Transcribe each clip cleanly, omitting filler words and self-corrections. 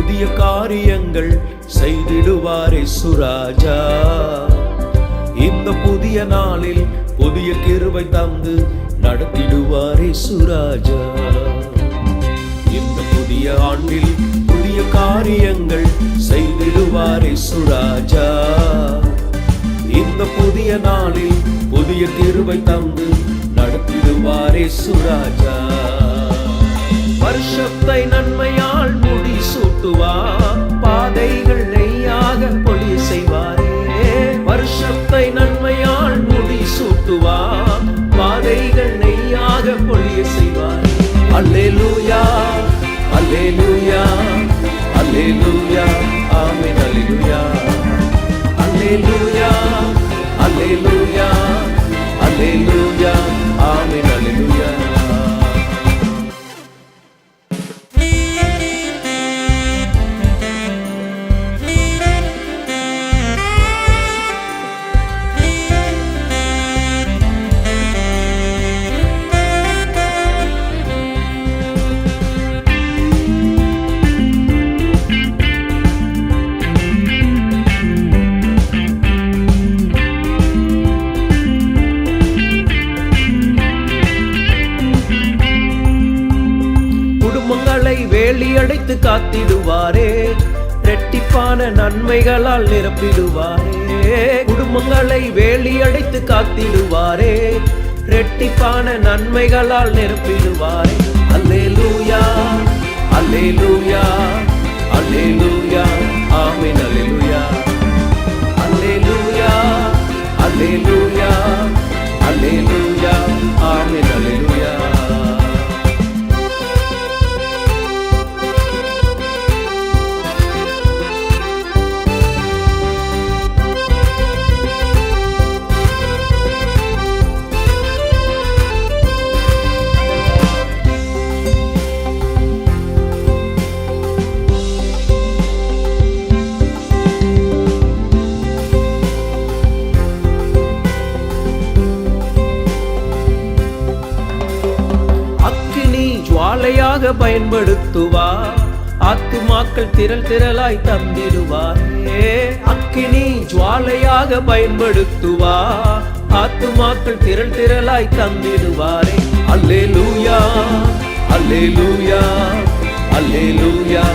புதிய காரியங்கள் செய்திடுவாரே சுராஜா. இந்த புதிய நாளில் புதிய கிருபை தந்து நடத்திடுவாரே சுராஜா. இந்த புதிய ஆண்டில் புதிய காரியங்கள் செய்திடுவாரே சுராஜா. இந்த புதிய நாளில் புதிய கிருபை தந்து நடத்திடுவாரே சுராஜா. வருஷத்தை நன்மையால் முடி சூட்டுவார், பாதைகள் நெய்யாக பொழி செய்வாரே. வருஷத்தை நன்மையால் முடி சூட்டுவார், பாதைகள் நெய்யாக பொழி செய்வாரே. அல்லேலூயா அல்லேலூயா அல்லேலூயா ஆமென் அல்லேலூயா. அல்லேலூயா அல்லேலூயா அல்லேலூயா ஆமென் அல்லேலூயா. வேலி அடைத்து காத்திடுவாரே, இரட்டிப்பான நன்மைகளால் நிரப்பிடுவாரே. குடும்பங்களை வேலி அடைத்து காத்திடுவாரே, இரட்டிப்பான நன்மைகளால் நிரப்பிடுவாரே. அல்லேலூயா அல்லேலூயா அல்லேலூயா ஆமென் அல்லேலூயா. அல்லேலூயா அல்லேலூயா அல்லேலூயா ஆமென் அல்லேலூயா. ஜுவாலையாக பயன்படுத்துவார், ஆத்துமாக்கள் திரள் திரளாய் தந்திடுவாரே. அக்கினி ஜுவாலையாக பயன்படுத்துவார், ஆத்துமாக்கள் திரள் திரளாய் தந்திடுவாரே. அல்லேலூயா அல்லேலூயா அல்லேலூயா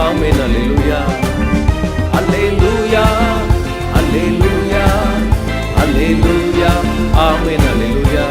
ஆமென் அல்லேலூயா. அல்லேலூயா அல்லேலூயா அல்லேலூயா ஆமென் அல்லேலூயா.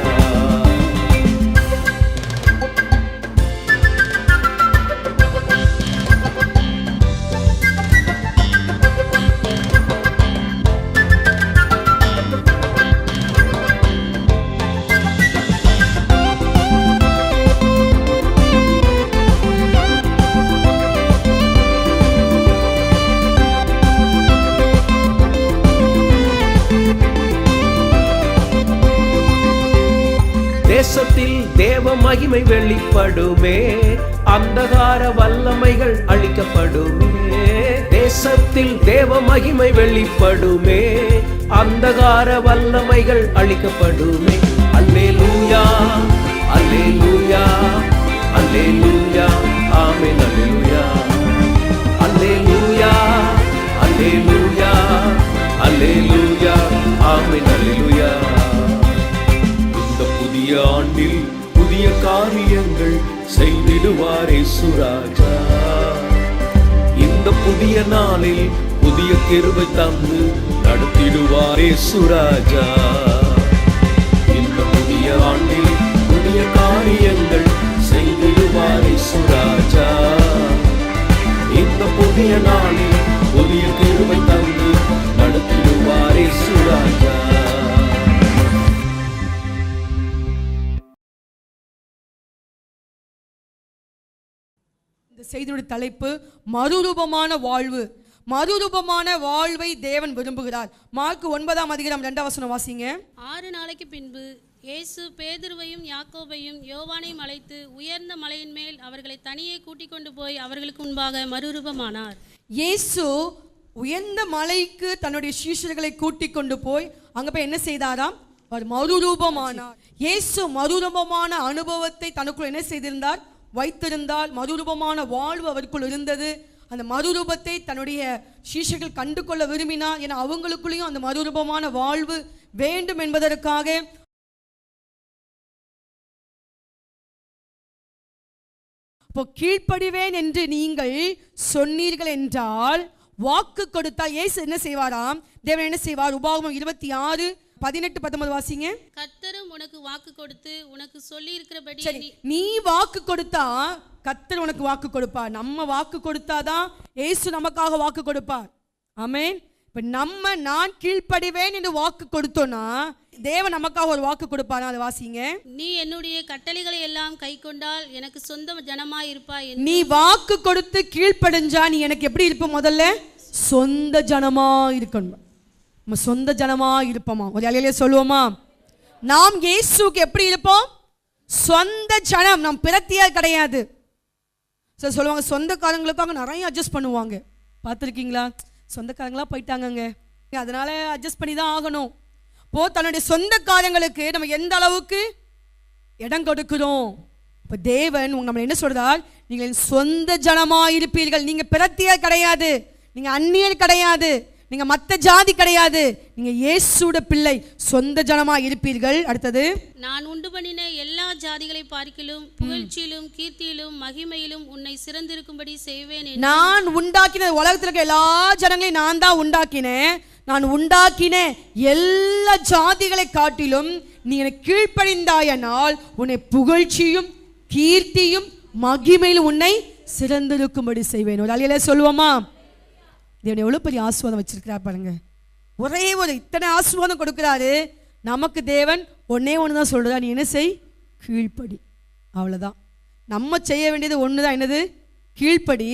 தேசத்தில் தேவ மகிமை வெளிப்படுமே, அந்தகார வல்லமைகள் அழிக்கப்படுமே. தேசத்தில் தேவ மகிமை வெளிப்படுமே, அந்தகார வல்லமைகள் அழிக்கப்படுமே. அல்லேலூயா அல்லேலூயா அல்லேலூயா ஆமென் அல்லேலூயா. அல்லேலூயா அல்லேலூயா அல்லேலூயா ஆமென் அல்லேலூயா. புதிய ஆண்டில் புதிய காரியங்கள் செய்திடுவாரே சுராஜா. இந்த புதிய நாளில் புதிய கிருபை தந்து நடத்திடுவாரே சுராஜா. இந்த புதிய ஆண்டில் புதிய காரியங்கள் செய்திடுவாரே சுராஜா. இந்த புதிய நாளில் புதிய கிருபை தந்து நடத்திடுவாரே சுராஜா. இந்த செய்தியுடைய தலைப்பு மறுரூபமான வாழ்வு. மறுரூபமான வாழ்வை தேவன் விரும்புகிறார். மார்க் 9:2 வாசிங்க. 6 நாளைக்கு பின்பு இயேசு பேதுருவையும் யாக்கோபையும் யோவானையும் அழைத்து உயர்ந்த மலையின் மேல் அவர்களை தனியே கூட்டிக் கொண்டு போய் அவர்களுக்கு முன்பாக மறுரூபமானார். இயேசு உயர்ந்த மலைக்கு தன்னுடைய சீஷர்களை கூட்டிக் கொண்டு போய் அங்க போய் என்ன செய்தாராம்? அவர் மறுரூபமானார். இயேசு மறுரூபமான அனுபவத்தை தனக்குள் என்ன செய்திருந்தார்? வைத்திருந்தால் மறுரூபமான வாழ்வு அவருக்குள் இருந்தது. அந்த மறுரூபத்தை தன்னுடைய சீஷர்கள் கண்டு கொள்ள விரும்பினார். ஏன்னா அவங்களுக்குள்ளேயும் அந்த மறுரூபமான வாழ்வு வேண்டும் என்பதற்காக. இப்போ கீழ்ப்படிவேன் என்று நீங்கள் சொன்னீர்கள் என்றால், வாக்கு கொடுத்தால் இயேசு என்ன செய்வாராம்? தேவன் என்ன செய்வார்? உபாகமம் 26:18-19 வாசிங்க. கர்த்தரும் உனக்கு வாக்கு கொடுத்து உனக்கு சொல்லி இருக்கிறபடி சரி, நீ வாக்கு கொடுத்தா கர்த்தர் உனக்கு வாக்கு கொடுப்பார். நம்ம வாக்கு கொடுத்தாதான் இயேசு நமக்காக வாக்கு கொடுப்பார். ஆமென். இப்ப நான் கீழ்ப்படிவேன் என்று வாக்கு கொடுத்தோம்னா தேவன் நமக்காக ஒரு வாக்கு கொடுப்பாரா? அதை வாசிங்க. நீ என்னுடைய கட்டளைகளை எல்லாம் கைக்கொண்டால் எனக்கு சொந்த ஜனமாய் இருப்பாய். நீ வாக்கு கொடுத்து கீழ்ப்படிஞ்சா நீ எனக்கு எப்படி இருப்ப? முதல்ல சொந்த ஜனமா இருக்கணும். நம்ம சொந்த ஜனமா இருப்போமா? ஒரு அலையிலே சொல்லுவோமா? நாம் இயேசுக்கு எப்படி இருப்போம்? சொந்த ஜனம். நாம் பிரத்தியார் கிடையாது. சார் சொல்லுவாங்க சொந்தக்காரங்களுக்காக நிறைய அட்ஜஸ்ட் பண்ணுவாங்க. பார்த்துருக்கீங்களா? சொந்தக்காரங்களா போயிட்டாங்கங்க, அதனால அட்ஜஸ்ட் பண்ணி தான் ஆகணும். தன்னுடைய சொந்தக்காரங்களுக்கு நம்ம எந்த அளவுக்கு இடம் கொடுக்கிறோம். இப்போ தேவன் நம்ம என்ன சொல்றார்? நீங்கள் சொந்த ஜனமா இருப்பீர்கள். நீங்க பிரத்தியார் கிடையாது, நீங்க அந்நியர் கிடையாது, நீங்க மத்த ஜாதி கிடையாது, நீங்க இயேசுவோட பிள்ளை, சொந்த ஜனமா இருப்பீர்கள். அடுத்தது, நான் உண்டு பண்ணின எல்லா ஜாதிகளை பார்க்கிலும் புகழ்ச்சியிலும் கீர்த்தியிலும் மகிமையிலும் உன்னை சிறந்திருக்கும்படி செய்வேன். நான் உண்டாக்கின உலகத்தில் இருக்க எல்லா ஜனங்களையும் நான் தான் உண்டாக்கினேன். நான் உண்டாக்கின எல்லா ஜாதிகளை காட்டிலும் நீ எனக்கு கீழ்ப்படிந்தாயனால் உன்னை புகழ்ச்சியும் கீர்த்தியும் மகிமையிலும் உன்னை சிறந்திருக்கும்படி செய்வேன். ஒரு அலையில சொல்லுவோமா? தேவன் எவ்வளவு பெரிய ஆசீர்வாதம் வச்சிருக்கிறார் பாருங்க. ஒரே ஒரு இத்தனை ஆசீர்வாதம் கொடுக்கிறாரு நமக்கு. தேவன் ஒன்னே ஒன்று தான் சொல்றாரு, நீ என்ன செய்? கீழ்ப்படி. அவ்வளவுதான். நம்ம செய்ய வேண்டியது ஒண்ணுதான். என்னது? கீழ்ப்படி.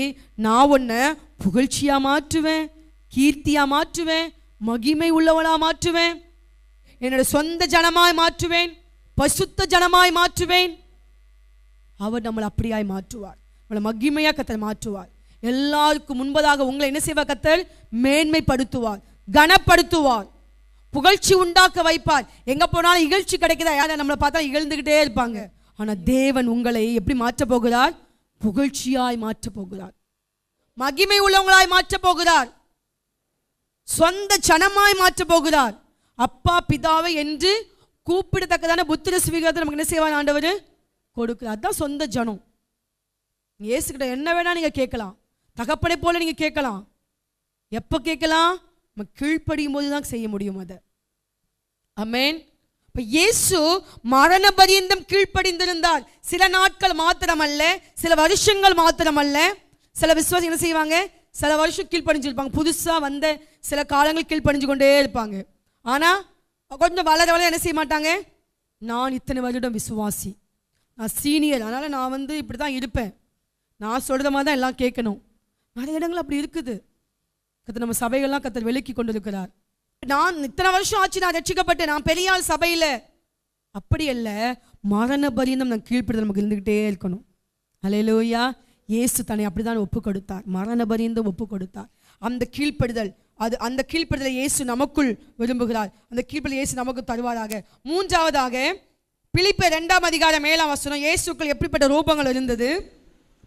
நான் உன்னை புகழ்ச்சியா மாற்றுவேன், கீர்த்தியா மாற்றுவேன், மகிமை உள்ளவனா மாற்றுவேன், என்னோட சொந்த ஜனமாய் மாற்றுவேன், பசுத்த ஜனமாய் மாற்றுவேன். அவர் நம்மளை அப்படியாய் மாற்றுவார். நம்மளை மகிமையா கர்த்தர் மாற்றுவார். எல்லாருக்கும் முன்பதாக உங்களை என்ன செய்வார்? கர்த்தர் மேன்மைப்படுத்துவார், கனப்படுத்துவார், புகழ்ச்சி உண்டாக்க வைப்பார். எங்க போனாலும் இகழ்ச்சி கிடைக்குதா? யாரை நம்மளை பார்த்தா இகழ்ந்துகிட்டே இருப்பாங்க. ஆனா தேவன் உங்களை எப்படி மாற்ற போகிறார்? புகழ்ச்சியாய் மாற்ற போகிறார், மகிமை உள்ளவங்களாய் மாற்ற போகிறார், சொந்த ஜனமாய் மாற்ற போகிறார். அப்பா பிதாவை என்று கூப்பிடத்தக்கதான புத்திர சுவீகாரத்தை நமக்கு என்ன செய்வார்? ஆண்டவர் கொடுக்கிறார். அதுதான் சொந்த ஜனம். இயேசுகிட்ட என்ன வேணா நீங்க கேட்கலாம், தகப்பனை போல நீங்க கேட்கலாம். எப்ப கேட்கலாம்? நம்ம கீழ்ப்படியும் போதுதான் செய்ய முடியும் அதை. ஆமென். இப்ப இயேசு மரண பரியந்தம் கீழ்ப்படிந்திருந்தார். சில நாட்கள் மாத்திரமல்ல, சில வருஷங்கள் மாத்திரமல்ல. சில விசுவாசி என்ன செய்வாங்க? சில வருஷம் கீழ்ப்படிஞ்சிருப்பாங்க. புதுசா வந்த சில காலங்கள் கீழ்ப்படிஞ்சு கொண்டே இருப்பாங்க. ஆனா கொஞ்சம் வளர வளர என்ன செய்ய மாட்டாங்க? நான் இத்தனை வருடம் விசுவாசி, நான் சீனியர், அதனால நான் இப்படிதான் இருப்பேன், நான் சொல்ற மாதிரி தான் எல்லாம் கேட்கணும். நிறைய இடங்கள் அப்படி இருக்குது. கர்த்தர் நம்ம சபைகள்லாம் கர்த்தர் விலக்கி கொண்டிருக்கிறார். நான் இத்தனை வருஷம் ஆச்சு, நான் ரட்சிக்கப்பட்டேன், நான் பெரிய ஆள் சபையில. அப்படி அல்ல, மரண பரியந்தம் நான் கீழ்ப்படுதல் நமக்கு இருந்துகிட்டே இருக்கணும். அல்லேலூயா. இயேசு தன்னை அப்படிதான் ஒப்பு கொடுத்தார், மரண பரியந்தம் ஒப்பு கொடுத்தார். அந்த கீழ்ப்படுதல், அந்த கீழ்ப்படுதலை இயேசு நமக்குள் விரும்புகிறார். அந்த கீழ்ப்படுதல் இயேசு நமக்கு தருவாராக. மூன்றாவதாக பிலிப்பியர் 2:7 இயேசுக்குள் எப்படிப்பட்ட ரூபங்கள் இருந்தது?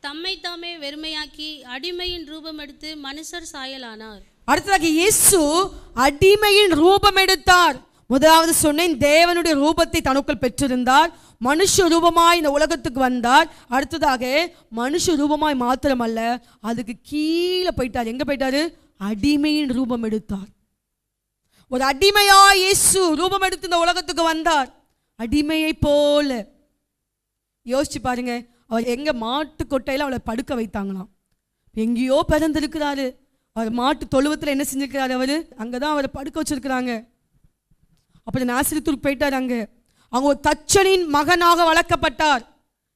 தம்மை தாமே வெறுமையாக்கி அடிமையின் ரூபம் எடுத்து மனுஷர் சாயலானார். அடுத்ததாக இயேசு அடிமையின் ரூபம் எடுத்தார். முதலாவது சொன்னேன், தேவனுடைய ரூபத்தை தனக்குள் பெற்றிருந்தார், மனுஷ ரூபமாய் இந்த உலகத்துக்கு வந்தார். அடுத்ததாக மனுஷ ரூபமாய் மாத்திரமல்ல, அதுக்கு கீழே போயிட்டார். எங்க போயிட்டாரு? அடிமையின் ரூபம் எடுத்தார். ஒரு அடிமையாய் இயேசு ரூபம் எடுத்து இந்த உலகத்துக்கு வந்தார். அடிமையை போல. யோசிச்சு பாருங்க, அவர் எங்க மாட்டு கொட்டையில அவளை படுக்க வைத்தாங்களாம். எங்கேயோ பிறந்திருக்கிறாரு. அவர் மாட்டு தொழுவத்தில் என்ன செஞ்சிருக்கிறாரு? அவரு அங்கதான் அவரை படுக்க வச்சிருக்கிறாங்க. அப்படி நாசிரியத்துக்கு போயிட்டார். அவங்க ஒரு தச்சனின் மகனாக வளர்க்கப்பட்டார்.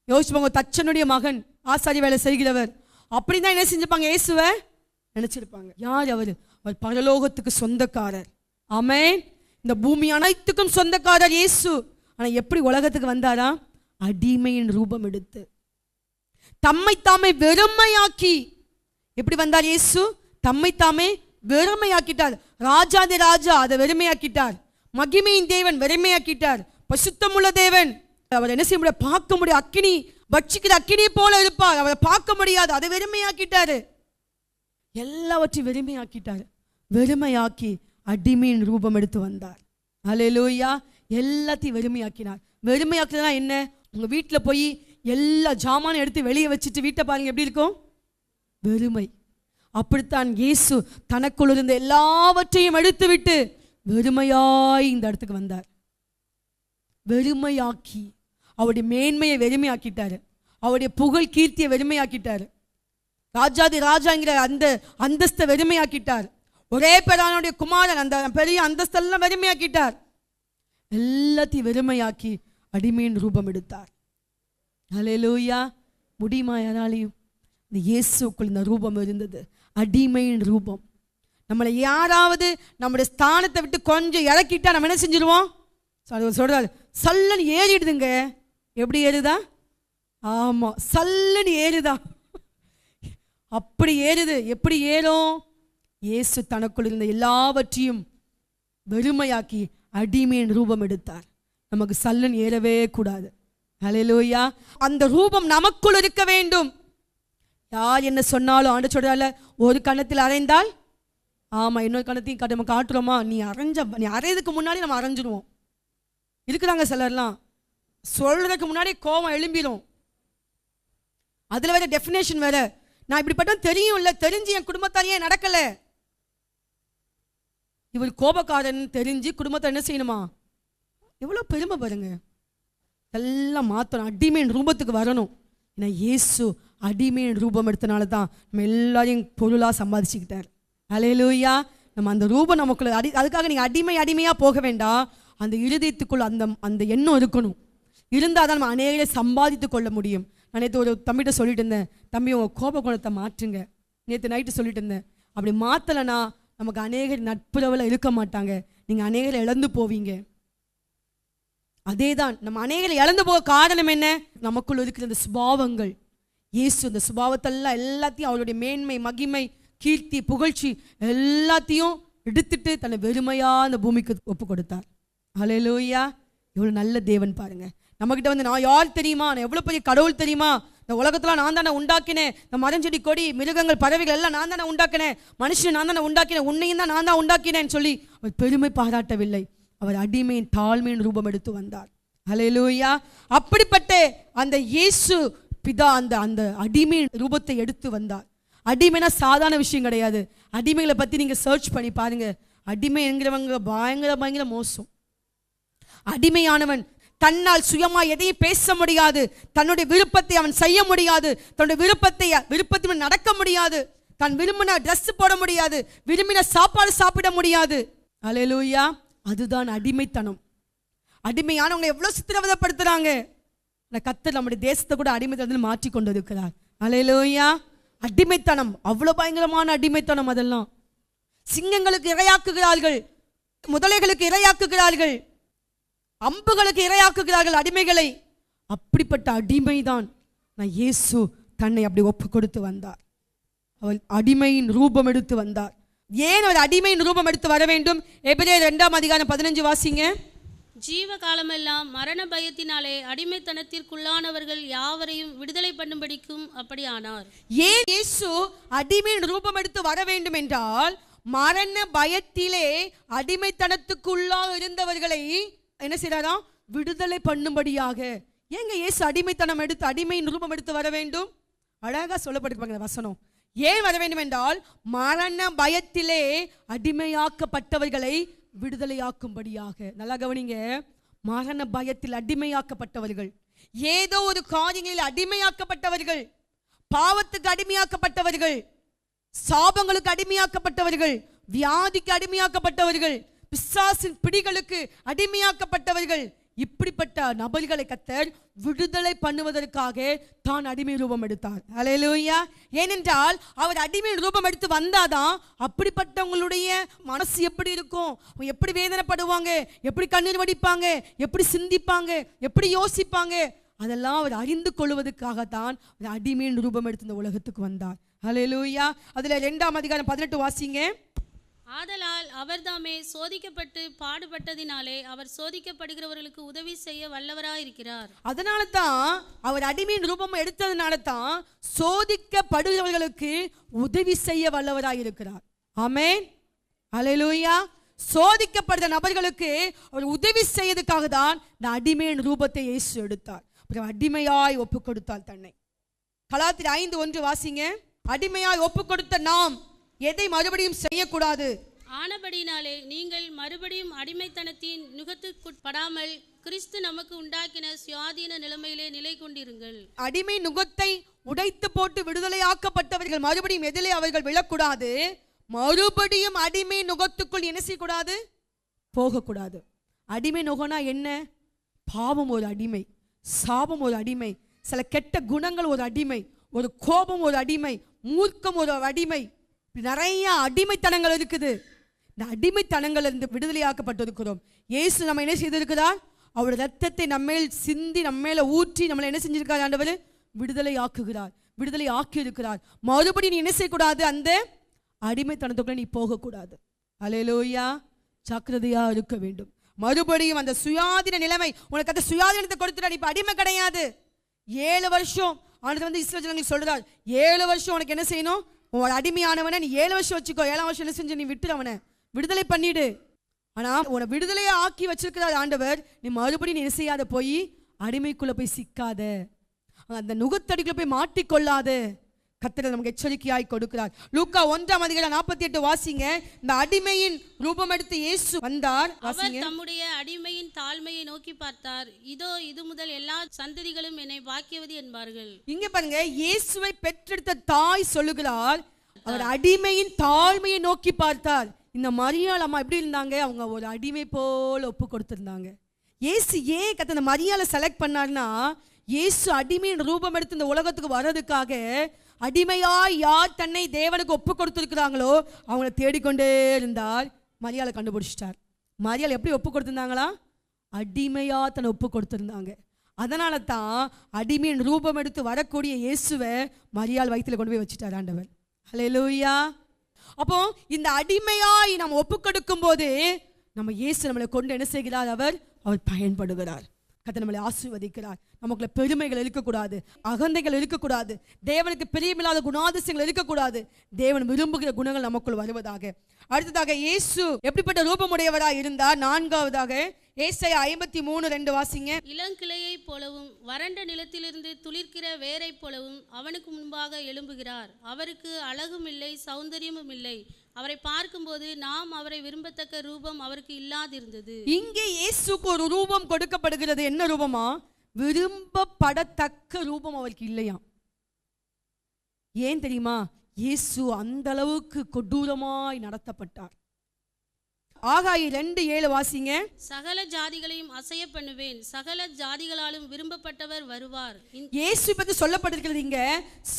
யோசிச்சுப்பாங்க, தச்சனுடைய மகன், ஆசாரி வேலை செய்கிறவர். அப்படிதான் என்ன செஞ்சிருப்பாங்க? இயேசுவை நினைச்சிருப்பாங்க. யார் அவரு? அவர் பரலோகத்துக்கு சொந்தக்காரர். ஆமென். இந்த பூமி அனைத்துக்கும் சொந்தக்காரர் இயேசு. ஆனா எப்படி உலகத்துக்கு வந்தாரா? அடிமையின் ரூபம் எடுத்து தம்மை தாமே வெறுமையாக்கி. எப்படி வந்தார் இயேசு? தம்மை தாமே வெறுமையாக்கிட்டார். ராஜாதி ராஜா அதை வெறுமையாக்கிட்டார். மகிமையின் தேவன் வெறுமையாக்கிட்டார். பசுத்தமுள்ள தேவன். அவர் என்ன செய்ய முடியாது? பார்க்க முடியாது. அக்கினி பட்சிக்கிற அக்கினி போல இருப்பார். அவரை பார்க்க முடியாது. அதை வெறுமையாக்கிட்டாரு. எல்லாவற்றையும் வெறுமையாக்கிட்டார். வெறுமையாக்கி அடிமையின் ரூபம் எடுத்து வந்தார். அல்லேலூயா. எல்லாத்தையும் வெறுமையாக்கினார். வெறுமையாக்குறதுனா என்ன? உங்க வீட்டில் போய் எல்லா ஜாமானும் எடுத்து வெளியே வச்சுட்டு வீட்டை பாருங்க, எப்படி இருக்கும்? வெறுமை. அப்படித்தான் இயேசு தனக்குள் இருந்த எல்லாவற்றையும் எடுத்து விட்டு வெறுமையாய் இந்த இடத்துக்கு வந்தார். வெறுமையாக்கி அவருடைய மேன்மையை வெறுமையாக்கிட்டாரு. அவருடைய புகழ் கீர்த்தியை வெறுமையாக்கிட்டாரு. ராஜாதி ராஜாங்கிற அந்த அந்தஸ்தை வெறுமையாக்கிட்டார். ஒரே பேரானுடைய குமாரன் அந்த பெரிய அந்தஸ்தெல்லாம் வெறுமையாக்கிட்டார். எல்லாத்தையும் வெறுமையாக்கி அடிமையின் ரூபம் எடுத்தார். அல்லேலூயா. முடியுமா யாராலையும்? இந்த இயேசுக்குள் இந்த ரூபம் இருந்தது, அடிமையின் ரூபம். நம்மளை யாராவது நம்முடைய ஸ்தானத்தை விட்டு கொஞ்சம் இறக்கிட்டா நம்ம என்ன செஞ்சிருவோம்? சொல்றாரு, சல்லன்னு ஏறிடுதுங்க. எப்படி ஏறுதா? ஆமா, சல்லன்னு ஏறுதா. அப்படி ஏறுது. எப்படி ஏறும்? இயேசு தனக்குள் இருந்த எல்லாவற்றையும் வெறுமையாக்கி அடிமையின் ரூபம் எடுத்தார். நமக்கு சல்லன் ஏறவே கூடாது. அல்லேலூயா. அந்த ரூபம் நமக்குள் இருக்க வேண்டும். யார் என்ன சொன்னாலும் ஆண்டு சொல்றால, ஒரு கணத்தில் அரைந்தால் ஆமா இன்னொரு கணத்தையும் நம்ம காட்டுறோமா? நீ அரைறதுக்கு முன்னாடி நம்ம அரைஞ்சிடுவோம். இருக்குதாங்க சிலர்லாம், சொல்றதுக்கு முன்னாடி கோபம் எழும்பிடும். அதுல வேற டெஃபினேஷன் வேற. நான் இப்படிப்பட்ட தெரியும் இல்ல, தெரிஞ்சு என் குடும்பத்தாரியே நடக்கல. இவர் கோபக்காரன் தெரிஞ்சு குடும்பத்தை என்ன செய்யணுமா? எவ்வளவு பெருமை பாருங்க. எல்லாம் மாற்றணும், அடிமையின் ரூபத்துக்கு வரணும். ஏன்னா இயேசு அடிமையின் ரூபம் எடுத்தனால தான் நம்ம எல்லாரையும் பொருளாக சம்பாதிச்சுக்கிட்டார். அல்லேலூயா. நம்ம அந்த ரூபம் நமக்குள்ள அதுக்காக நீங்கள் அடிமையாக போக வேண்டாம். அந்த இருதயத்துக்குள்ள அந்த எண்ணம் இருக்கணும். இருந்தால் தான் நம்ம அநேகரை சம்பாதித்து கொள்ள முடியும். நான் நேற்று ஒரு தம்பிகிட்ட சொல்லிட்டு இருந்தேன், தம்பி உங்கள் கோப குணத்தை மாற்றுங்க. நேற்று நைட்டு சொல்லிட்டு இருந்தேன். அப்படி மாற்றலைன்னா நமக்கு அநேகர் நட்புறவில் இருக்க மாட்டாங்க. நீங்கள் அநேகரை இழந்து போவீங்க. அதே தான் நம்ம அநேகரை இழந்து போக காரணம் என்ன? நமக்குள்ள இருக்கிற இந்த சுபாவங்கள். இயேசு இந்த சுபாவத்தெல்லாம் எல்லாத்தையும் அவருடைய மேன்மை, மகிமை, கீர்த்தி, புகழ்ச்சி எல்லாத்தையும் எடுத்துட்டு தன்னை வெறுமையா அந்த பூமிக்கு ஒப்பு கொடுத்தார். அல்லேலூயா. எவ்வளோ நல்ல தேவன் பாருங்க. நம்மகிட்ட வந்து நான் யார் தெரியுமா, நான் எவ்வளோ பெரிய கடவுள் தெரியுமா, இந்த உலகத்தில் நான் தானே உண்டாக்கினேன், இந்த மரஞ்செடி கொடி மிருகங்கள் பறவைகள் எல்லாம் நான் தானே உண்டாக்கினேன், மனுஷன் நான் தானே உண்டாக்கினேன், உன்னையும் தான் நான் தான் உண்டாக்கினேன்னு சொல்லி அவர் பெருமை பாராட்டவில்லை. அவர் அடிமையின் தாழ்மையின் ரூபம் எடுத்து வந்தார். அல்லேலூயா. அப்படிப்பட்ட அந்த இயேசு பிதா அந்த அடிமையின் ரூபத்தை எடுத்து வந்தார். அடிமைனா சாதாரண விஷயம் கிடையாது. அடிமைகளை பற்றி நீங்கள் சர்ச் பண்ணி பாருங்க. அடிமை என்கிறவங்க பயங்கர மோசம். அடிமையானவன் தன்னால் சுயமா எதையும் பேச முடியாது, தன்னுடைய விருப்பத்தை அவன் செய்ய முடியாது, தன்னுடைய விருப்பத்தை நடக்க முடியாது, தான் விரும்பின ட்ரெஸ் போட முடியாது, விரும்பின சாப்பாடு சாப்பிட முடியாது. அல்லேலூயா. அதுதான் அடிமைத்தனம். அடிமையானவங்களை எவ்வளவு சித்திரவதைப்படுத்துறாங்க. கர்த்தர் நம்முடைய தேசத்தை கூட அடிமைத்தனத்தில் மாற்றி கொண்டு இருக்கிறார். அல்லேலூயா. அடிமைத்தனம் அவ்வளவு பயங்கரமான அடிமைத்தனம். அதெல்லாம் சிங்கங்களுக்கு இரையாக்குகிறார்கள், முதலைகளுக்கு இரையாக்குகிறார்கள், அம்புகளுக்கு இரையாக்குகிறார்கள் அடிமைகளை. அப்படிப்பட்ட அடிமைதான் நான் இயேசு தன்னை அப்படி ஒப்பு கொடுத்து வந்தார். அவள் அடிமையின் ரூபம் எடுத்து வந்தார். ஏன் அவர் அடிமையின் ரூபம் எடுத்து வர வேண்டும்? எபிரேயர் 2:15 வாசிங்க. ஜீவ காலமெல்லாம் மரண பயத்தினாலே அடிமைத்தனத்திற்குள்ளானவர்கள் யாவரையும் விடுதலை பண்ணும்படிக்கும் அப்படி ஆனார். ஏன் இயேசு அடிமையின் ரூபம் எடுத்து வர வேண்டும் என்றால், மரண பயத்திலே அடிமைத்தனத்துக்குள்ளாக இருந்தவர்களை என்ன செய்யறாராம்? விடுதலை பண்ணும்படியாக. ஏங்க இயேசு அடிமைத்தனம் எடுத்து அடிமையின் ரூபம் எடுத்து வர வேண்டும்? அழகா சொல்லப்பட்டிருப்பாங்க வசனம். ஏன் வர வேண்டும் என்றால், மரண பயத்திலே அடிமையாக்கப்பட்டவர்களை விடுதலையாக்கும்படியாக. நல்லா கவனிங்க. மரண பயத்தில் அடிமையாக்கப்பட்டவர்கள், ஏதோ ஒரு காரியங்களில் அடிமையாக்கப்பட்டவர்கள், பாவத்துக்கு அடிமையாக்கப்பட்டவர்கள், சாபங்களுக்கு அடிமையாக்கப்பட்டவர்கள், வியாதிக்கு அடிமையாக்கப்பட்டவர்கள், பிசாசின் பிடிகளுக்கு அடிமையாக்கப்பட்டவர்கள். இப்படிப்பட்ட நபர்களை கர்த்தர் விடுதலை பண்ணுவதற்காக தான் அடிமை ரூபம் எடுத்தார். அல்லேலூயா. ஏனென்றால் அவர் அடிமை ரூபம் எடுத்து வந்தாதான் அப்படிப்பட்டவங்களுடைய மனசு எப்படி இருக்கும், எப்படி வேதனைப்படுவாங்க, எப்படி கண்ணீர் வடிப்பாங்க, எப்படி சிந்திப்பாங்க, எப்படி யோசிப்பாங்க, அதெல்லாம் அவர் அறிந்து கொள்வதற்காகத்தான் ஒரு அடிமையின் ரூபம் எடுத்து இந்த உலகத்துக்கு வந்தார். அல்லேலூயா. அதுல 2 அதிகாரம் 18 வாசிங்க. ஆதலால் அவர்தாமே சோதிக்கப்பட்டு பாடுபட்டதினாலே அவர் சோதிக்கப்படுகிறவர்களுக்கு உதவி செய்ய வல்லவராயிருக்கிறார். அதனால தான் அவர் அடிமையின் ரூபம் எடுத்ததுனால தான் சோதிக்கப்படுகிறவர்களுக்கு உதவி செய்ய வல்லவராயிருக்கிறார். ஆமென், அல்லேலூயா. சோதிக்கப்படுற நபர்களுக்கு அவர் உதவி செய்யறதுக்காக தான் இந்த அடிமையின் ரூபத்தை இயேசு எடுத்தார். அடிமையாய் ஒப்பு கொடுத்தால் தன்னை. கலாத்தியர் 5:1 வாசிங்க. அடிமையாய் ஒப்பு கொடுத்த நாம் எதை மறுபடியும் செய்யக்கூடாது? ஆனபடினாலே நீங்கள் மறுபடியும் அடிமைத்தனத்தின் நுகத்துக்குட்படாமல் கிறிஸ்து நமக்கு உண்டாக்கின சுயாதீன நிலைமையிலே நிலை கொண்டிருங்கள். அடிமை நுகத்தை உடைத்து போட்டு விடுதலையாக்கப்பட்டவர்கள் மறுபடியும் எதிலே அவர்கள் விழக்கூடாது? மறுபடியும் அடிமை நுகத்துக்குள் என்ன செய்யக்கூடாது? போகக்கூடாது. அடிமை நுகனா என்ன? பாவம் ஒரு அடிமை, சாபம் ஒரு அடிமை, சில கெட்ட குணங்கள் ஒரு அடிமை, ஒரு கோபம் ஒரு அடிமை, மூர்க்கம் ஒரு அடிமை, நிறைய அடிமைத்தனங்கள் இருக்குது. இந்த அடிமைத்தனங்கள் இருந்து விடுதலையாக்கப்பட்டிருக்கிறோம். இயேசு நம்ம என்ன செய்திருக்கிறார்? அவருடைய ரத்தத்தை நம்மேல் சிந்தி நம்மேல ஊற்றி நம்மளை என்ன செஞ்சிருக்கார்? ஆண்டவர் விடுதலை ஆக்குகிறார், விடுதலை ஆக்கி இருக்கிறார். மறுபடியும் நீ என்ன செய்யக்கூடாது? அந்த அடிமைத்தனத்துக்குள்ள நீ போகக்கூடாது. அல்லேலூயா. ஜாக்கிரதையா இருக்க வேண்டும். மறுபடியும் அந்த சுயாதீன நிலைமை, உனக்கு அந்த சுயாதீனத்தை கொடுத்துட்டார். இப்ப அடிமை கிடையாது. 7 வருஷம் ஆண்டவர் வந்து இஸ்ரவேல் ஜனங்களுக்கு சொல்றார், 7 வருஷம் உனக்கு என்ன செய்யணும்? உன் அடிமையானவனை நீ 7 வருஷம் வச்சுக்கோ. 7ஆம் வருஷம் என்ன செஞ்சு நீ விட்டு அவனை விடுதலை பண்ணிடு. ஆனா உன்னை விடுதலையை ஆக்கி வச்சிருக்கிறார் ஆண்டவர். நீ மறுபடியும் என்ன செய்யாத, போய் அடிமைக்குள்ள போய் சிக்காத, அந்த நுகத்தடிக்குள்ள போய் மாட்டிக்கொள்ளாத. கர்த்தர் நமக்கு எச்சரிக்கையாய் கொடுக்கிறார். லூக்கா 1:48 வாசிங்க. இந்த அடிமையின் ரூபம் எடுத்து இயேசு வந்தார். அவர் தம்முடைய அடிமையின் தாழ்மையை நோக்கி பார்த்தார். இதோ இது முதல் எல்லா சந்ததிகளும் என்னை பாக்கியவதி என்பார்கள். இங்க பாருங்க, இயேசுவை பெற்றெடுத்த தாய் சொல்லுகிறார், அவர் அடிமையின் தாழ்மையை நோக்கி பார்த்தார். இந்த மரியாள் அம்மா எப்படி இருந்தாங்க? அவங்க ஒரு அடிமை போல ஒப்பு கொடுத்திருந்தாங்க. இயேசு ஏன் கத்த இந்த மரியாளை செலக்ட் பண்ணார்னா, இயேசு அடிமையின் ரூபம் எடுத்து இந்த உலகத்துக்கு வர்றதுக்காக அடிமையாய் யார் தன்னை தேவனுக்கு ஒப்பு கொடுத்திருக்கிறாங்களோ அவங்கள தேடிக்கொண்டே இருந்தார். மரியாளை கண்டுபிடிச்சிட்டார். மரியாள் எப்படி ஒப்பு கொடுத்திருந்தாங்களா? அடிமையா தன்னை ஒப்பு கொடுத்திருந்தாங்க. அதனால தான் அடிமையின் ரூபம் எடுத்து வரக்கூடிய இயேசுவை மரியாள் வயிற்றுல கொண்டு போய் வச்சுட்டார் ஆண்டவர். அல்லேலூயா. அப்போ இந்த அடிமையாய் நாம் ஒப்பு கொடுக்கும் போது நம்ம இயேசு நம்மளை கொண்டு என்ன செய்கிறார்? அவர் பயன்படுகிறார். கர்த்தர் நம்மளை ஆசீர்வதிக்கிறார். நமக்குள்ள பெருமைகள் இருக்கக்கூடாது, அகந்தைகள் இருக்கக்கூடாது, தேவனுக்கு பிரியமில்லாத குணாதிசயங்கள் இருக்கக்கூடாது. தேவன் விரும்புகிற குணங்கள் நமக்குள் வருவதாக. அடுத்ததாக இயேசு எப்படிப்பட்ட ரூபமுடையவராய் இருந்தார்? 4வதாக ஏசாயா 53:2 வாசிங்க. இளங்கிளையை போலவும் வறண்ட நிலத்திலிருந்து துளிர்க்கிற வேரை போலவும் அவனுக்கு முன்பாக எழும்புகிறார். அவருக்கு அழகும் இல்லை, சௌந்தரியமும் இல்லை. அவரை பார்க்கும்போது நாம் அவரை விரும்பத்தக்க ரூபம் அவருக்கு இல்லாதிருந்தது. இங்கே இயேசுக்கு ஒரு ரூபம் கொடுக்கப்படுகிறது. என்ன ரூபமா? விரும்பப்படத்தக்க ரூபம் அவருக்கு இல்லையா? ஏன் தெரியுமா? இயேசு அந்த அளவுக்கு கொடூரமாய் நடத்தப்பட்டார். ஆகாய் 2:7 வாசிங்க. சகல ஜாதிகளையும் அசைய பண்ணுவேன், சகல ஜாதிகளாலும் விரும்பப்பட்டவர் வருவார். இயேசு பற்றி சொல்லப்பட்டிருக்கிறது இங்க,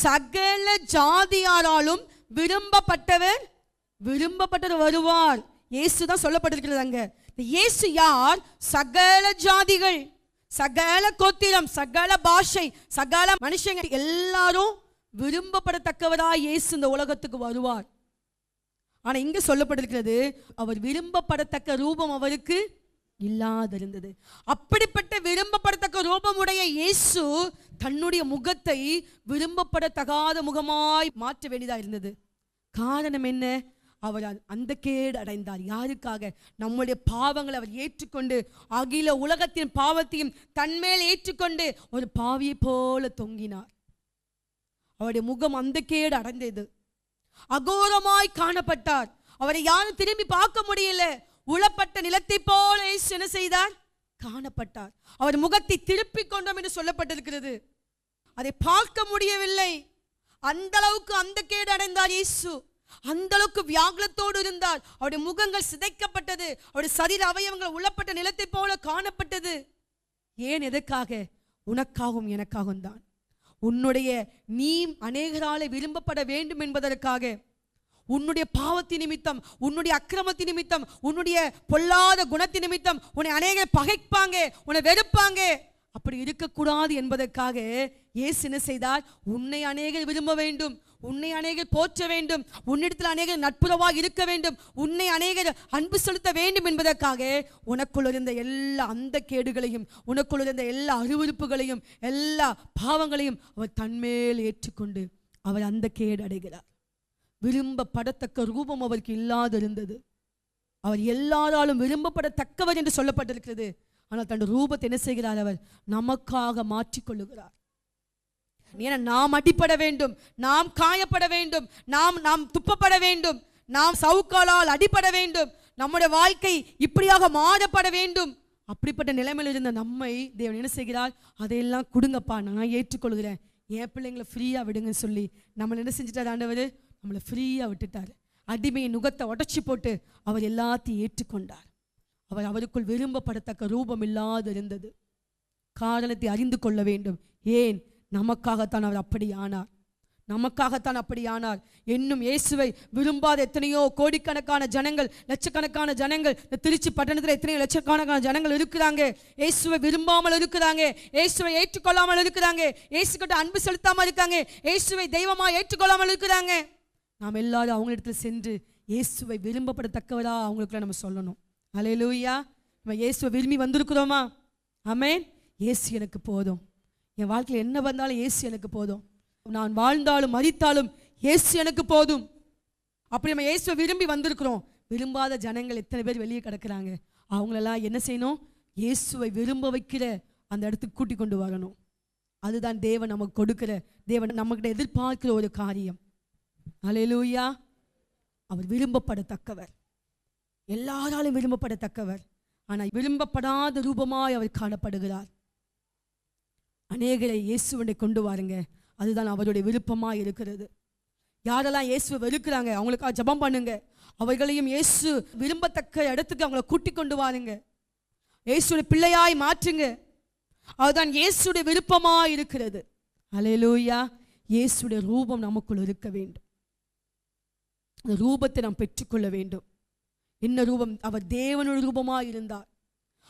சகல ஜாதியாராலும் விரும்பப்பட்டவர் வருவார். இயேசு தான் சொல்லப்பட்டிருக்கிறது அங்க. இயேசு யார்? சகல ஜாதிகள், சகல கோத்திரம், சகல பாஷை, சகல மனுஷங்க எல்லாரும் விரும்பப்படத்தக்கவராய் இயேசு இந்த உலகத்துக்கு வருவார். ஆனா இங்க சொல்லப்பட்டிருக்கிறது, அவர் விரும்பப்படத்தக்க ரூபம் அவருக்கு இல்லாதிருந்தது. அப்படிப்பட்ட விரும்பப்படத்தக்க ரூபமுடைய இயேசு தன்னுடைய முகத்தை விரும்பப்படத்தகாத முகமாய் மாற்ற வேண்டியதா இருந்தது. காரணம் என்ன? அவர் அந்த கேடு அடைந்தார். யாருக்காக? நம்முடைய பாவங்களை அவர் ஏற்றுக்கொண்டு, அகில உலகத்தின் பாவத்தையும் தன்மேல் ஏற்றுக்கொண்டு ஒரு பாவியை போல தொங்கினார். அவருடைய முகம் அந்த கேடு அடைந்தது. அகோரமாய் காணப்பட்டார். அவரை யாரும் திரும்பி பார்க்க முடியல. உளப்பட்ட நிலத்தை போல என்ன செய்தார்? காணப்பட்டார். அவர் முகத்தை திருப்பிக் கொண்டோம் என்று சொல்லப்பட்டிருக்கிறது. அதை பார்க்க முடியவில்லை. அந்த அளவுக்கு அந்த கேடு அடைந்தார் இயேசு. அந்த அளவுக்கு வியாகுலத்தோடு இருந்தார். அவருடைய முகங்கள் சிதைக்கப்பட்டது. அவருடைய சரீர அவயவங்கள் உளப்பட்ட நிலத்தை போல காணப்பட்டது. ஏன்? எதற்காக? உனக்காகவும் எனக்காகவும் தான். உன்னுடைய நீ அநேகராலே விரும்பப்பட வேண்டும் என்பதற்காக. உன்னுடைய பாவத்தின் நிமித்தம், உன்னுடைய அக்கிரமத்தின் நிமித்தம், உன்னுடைய பொல்லாத குணத்தின் நிமித்தம் உன்னை அநேகர் பகைப்பாங்க, உன்னை வெறுப்பாங்க. அப்படி இருக்கக்கூடாது என்பதற்காக இயேசு என்ன செய்தார்? உன்னை அநேகர் விரும்ப வேண்டும், உன்னை அநேகர் போற்ற வேண்டும், உன்னிடத்தில் அநேகர் நட்புறவாக இருக்க வேண்டும், உன்னை அநேகர் அன்பு செலுத்த வேண்டும் என்பதற்காக உனக்குள்ள இருந்த எல்லா அந்த கேடுகளையும், உனக்குள்ள இருந்த எல்லா அருவருப்புகளையும், எல்லா பாவங்களையும் அவர் தன்மேல் ஏற்றுக்கொண்டு அவர் அந்த கேடு அடைகிறார். விரும்பப்படத்தக்க ரூபம் அவருக்கு இல்லாதிருந்தது. அவர் எல்லாராலும் விரும்பப்படத்தக்கவர் என்று சொல்லப்பட்டிருக்கிறது. ஆனால் தன் ரூபத்தை என்ன செய்கிறார்? அவர் நமக்காக மாற்றிக்கொள்ளுகிறார். ஏன்னா நாம் அடிப்பட வேண்டும், நாம் காயப்பட வேண்டும், நாம் துப்பப்பட வேண்டும், நாம் சவுக்காலால் அடிப்பட வேண்டும், நம்முடைய வாழ்க்கை இப்படியாக மாறப்பட வேண்டும். அப்படிப்பட்ட நிலைமையில் இருந்த நம்மை தேவன் என்ன செய்கிறார்? அதையெல்லாம் கொடுங்கப்பா, நான் ஏற்றுக்கொள்கிறேன், என் பிள்ளைங்களை ஃப்ரீயாக விடுங்கன்னு சொல்லி நம்மளை என்ன செஞ்சுட்டார்? ஆண்டவர் நம்மளை ஃப்ரீயாக விட்டுட்டார். அடிமையை நுகத்தை உடச்சி போட்டு அவர் எல்லாத்தையும் ஏற்றுக்கொண்டார். அவருக்குள் விரும்பப்படத்தக்க ரூபம் இல்லாது இருந்தது. காரணத்தை அறிந்து கொள்ள வேண்டும். ஏன்? நமக்காகத்தான் அவர் அப்படி ஆனார், நமக்காகத்தான் அப்படி ஆனார். இன்னும் இயேசுவை விரும்பாத எத்தனையோ கோடிக்கணக்கான ஜனங்கள், லட்சக்கணக்கான ஜனங்கள், இந்த திருச்சி பட்டணத்தில் எத்தனையோ லட்சக்கணக்கான ஜனங்கள் இருக்கிறாங்க. இயேசுவை விரும்பாமல் இருக்கிறாங்க, இயேசுவை ஏற்றுக்கொள்ளாமல் இருக்கிறாங்க, இயேசுக்கிட்ட அன்பு செலுத்தாமல் இருக்காங்க, இயேசுவை தெய்வமாக ஏற்றுக்கொள்ளாமல் இருக்கிறாங்க. நாம் எல்லாரும் அவங்களிடத்துல சென்று இயேசுவை விரும்பப்படத்தக்கவரா அவங்களுக்குள்ள நம்ம சொல்லணும். அல்லேலூயா. நம்ம இயேசுவை விரும்பி வந்திருக்கிறோமா? ஆமென். இயேசு எனக்கு போதும், என் வாழ்க்கையில் என்ன வந்தாலும் இயேசு எனக்கு போதும், நான் வாழ்ந்தாலும் மரித்தாலும் இயேசு எனக்கு போதும். அப்படி நம்ம இயேசுவை விரும்பி வந்திருக்கிறோம். விரும்பாத ஜனங்கள் எத்தனை பேர் வெளியே கிடக்குறாங்க, அவங்களெல்லாம் என்ன செய்யணும்? இயேசுவை விரும்ப வைக்கிற அந்த இடத்துக்கு கூட்டி கொண்டு வரணும். அதுதான் தேவன் நமக்கு கொடுக்கிற, தேவன் நம்மகிட்ட எதிர்பார்க்கிற ஒரு காரியம். அல்லேலூயா. அவர் விரும்பப்படத்தக்கவர், எல்லாராலும் விரும்பப்படத்தக்கவர். ஆனால் விரும்பப்படாத ரூபமாய் அவர் காணப்படுகிறார். அநேகரை இயேசுவனை கொண்டு வாருங்க, அதுதான் அவருடைய விருப்பமாக இருக்கிறது. யாரெல்லாம் இயேசுவை வெறுக்கிறாங்க அவங்களுக்காக ஜெபம் பண்ணுங்க, அவர்களையும் இயேசு விரும்பத்தக்க இடத்துக்கு அவங்கள கூட்டி கொண்டு வாருங்க, இயேசுடைய பிள்ளையாய் மாற்றுங்க. அதுதான் இயேசுடைய விருப்பமாக இருக்கிறது. அல்லேலூயா. இயேசுடைய ரூபம் நமக்குள் இருக்க வேண்டும். அந்த ரூபத்தை நாம் பெற்றுக்கொள்ள வேண்டும். என்ன ரூபம்? அவர் தேவனுடைய ரூபமாக இருந்தார்.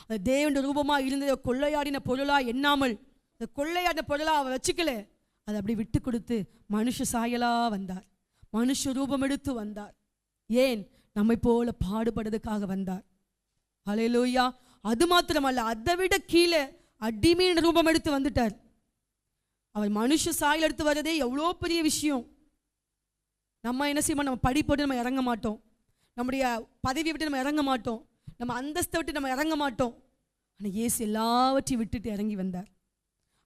அந்த தேவனுடைய ரூபமாக இருந்ததை கொள்ளையாடின பொருளாக எண்ணாமல், அந்த கொள்ளையாடின பொருளாக அவர் வச்சுக்கல, அதை அப்படி விட்டு கொடுத்து மனுஷ சாயலாக வந்தார், மனுஷ ரூபம் எடுத்து வந்தார். ஏன்? நம்மை போல பாடுபடுறதுக்காக வந்தார். அல்லேலூயா. அது மாத்திரமல்ல, அதை விட கீழே அடிமையின் ரூபம் எடுத்து வந்துட்டார். அவர் மனுஷ சாயல் எடுத்து வர்றதே எவ்வளோ பெரிய விஷயம். நம்ம என்ன செய்வோம்? நம்ம படிப்போட்டு நம்ம இறங்க மாட்டோம், நம்முடைய பதவியை விட்டு நம்ம இறங்க மாட்டோம், நம்ம அந்தஸ்தை விட்டு நம்ம இறங்க மாட்டோம். ஆனால் இயேசு எல்லாவற்றையும் விட்டுட்டு இறங்கி வந்தார்,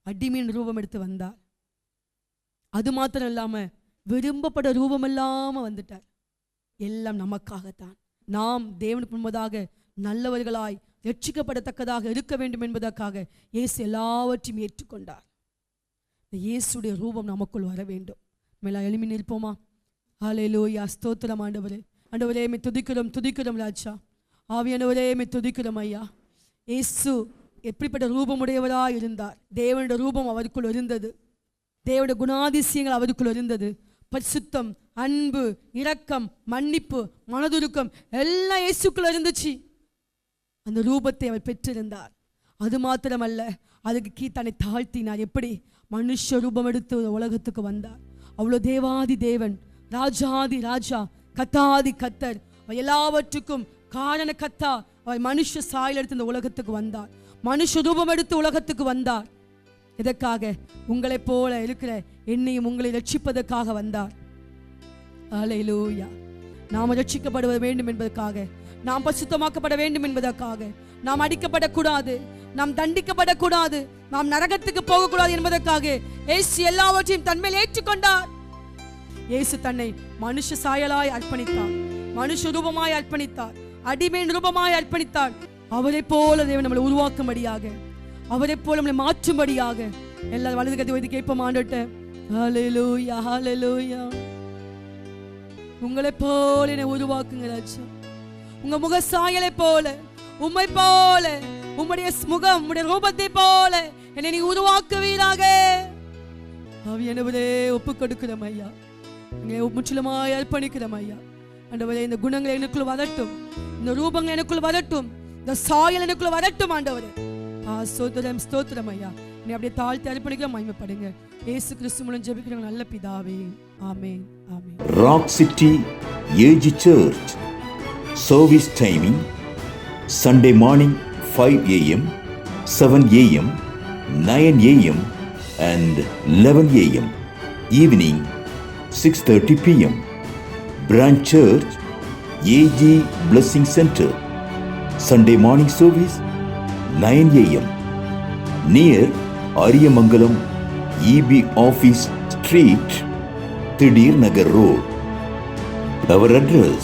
அடிமையின் ரூபம் எடுத்து வந்தார். அது மாத்திரம் இல்லாமல் விரும்பப்பட ரூபம் இல்லாமல் வந்துட்டார். எல்லாம் நமக்காகத்தான். நாம் தேவனுக்கு முன்பதாக நல்லவர்களாய் ரட்சிக்கப்படத்தக்கதாக இருக்க வேண்டும் என்பதற்காக இயேசு எல்லாவற்றையும் ஏற்றுக்கொண்டார். இயேசுடைய ரூபம் நமக்குள் வர வேண்டும். மேலா எழுப்பி நிற்போமா? ஹல்லேலூயா. ஸ்தோத்திரம் ஆண்டவரே. ஆண்டவரே மே துதிக்கிறோம் ராஜா. ஆவியானவரே மே துதிக்கிறோம் ஐயா. இயேசு எப்படிப்பட்ட ரூபமுடையவராக இருந்தார்? தேவனுடைய ரூபம் அவருக்குள் இருந்தது, தேவனுடைய குணாதிசயங்கள் அவருக்குள் இருந்தது. பரிசுத்தம், அன்பு, இரக்கம், மன்னிப்பு, மனதுருக்கம் எல்லாம் இயேசுக்குள்ள இருந்துச்சு. அந்த ரூபத்தை அவர் பெற்றிருந்தார். அது மாத்திரமல்ல, அதுக்கு தன்னை தாழ்த்தினார். எப்படி? மனுஷ ரூபம் எடுத்து உலகத்துக்கு வந்தார். அவ்வளோ தேவாதி தேவன், ராஜாதி ராஜா, கத்தாதி கத்தர், எல்லாவற்றுக்கும் காரண கத்தா அவர் மனுஷ சாயல் எடுத்து இந்த உலகத்துக்கு வந்தார், மனுஷ ரூபம் எடுத்து உலகத்துக்கு வந்தார். எதற்காக? உங்களை போல இருக்கிற என்னையும் உங்களை ரட்சிப்பதற்காக வந்தார். அல்லேலூயா. நாம் ரட்சிக்கப்பட வேண்டும் என்பதற்காக, நாம் பரிசுத்தமாக்கப்பட வேண்டும் என்பதற்காக, நாம் அடிக்கப்படக்கூடாது, நாம் தண்டிக்கப்படக்கூடாது, நாம் நரகத்துக்கு போகக்கூடாது என்பதற்காக இயேசு எல்லாவற்றையும் தன்மேல் ஏற்றுக்கொண்டார். இயேசு தன்னை மனுஷ சாயலாய் அர்ப்பணித்தார், மனுஷ ரூபமாய் அர்ப்பணித்தார், அடிமையின் ரூபமாய் அர்ப்பணித்தார். அவரை போல தேவன் நம்மளை உருவாக்கும்படியாக, அவரை போல நம்மளை மாற்றும்படியாக. எல்லாரும் வலது கத்தை வைத்து கேட்போம் ஆண்டவர்ட்ட. ஹல்லேலூயா, ஹல்லேலூயா. உங்களை போல என்னை உருவாக்குங்க ராஜா. உங்க முக சாயலை போல, உம்மை போல, உம்முடைய முகம், உம்முடைய ரூபத்தை போல என்னை நீ உருவாக்குவீராக. ஆவியானவரே ஒப்பு கொடுக்கிறோம் ஐயா, முற்றிலுமாய் அர்ப்பணிக்கிறோம் ஐயா. ஆண்டவரே இந்த குணங்கள் எனக்குள்ள வரட்டும், இந்த ரூபங்கள் எனக்குள்ள வரட்டும், இந்த சாயல் எனக்குள்ள வரட்டும் ஆண்டவரே. ஸ்தோத்திரம், ஸ்தோத்திரம் ஐயா. நீ அப்படியே தாழ்த்தி அர்ப்பணிக்க மகிமைப்படுங்க. இயேசு கிறிஸ்து மூலம் ஜெபிக்கிறோம் நல்ல பிதாவே, ஆமென், ஆமென். Rock City AG Church service timing Sunday morning 5 a.m., 7 a.m., 9 a.m. and 11 a.m. Evening 6:30 p.m. Branch Church AG Blessing Center Sunday morning service 9 a.m. near Ariyamangalam EB Office Street, Thidir Nagar Road. Our address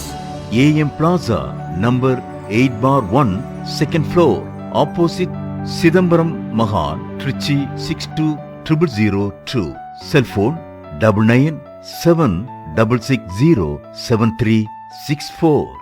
AM Plaza, number 8/1, second floor, opposite Sidambaram Mahal, Trichy 620002. Cell phone 9976607364.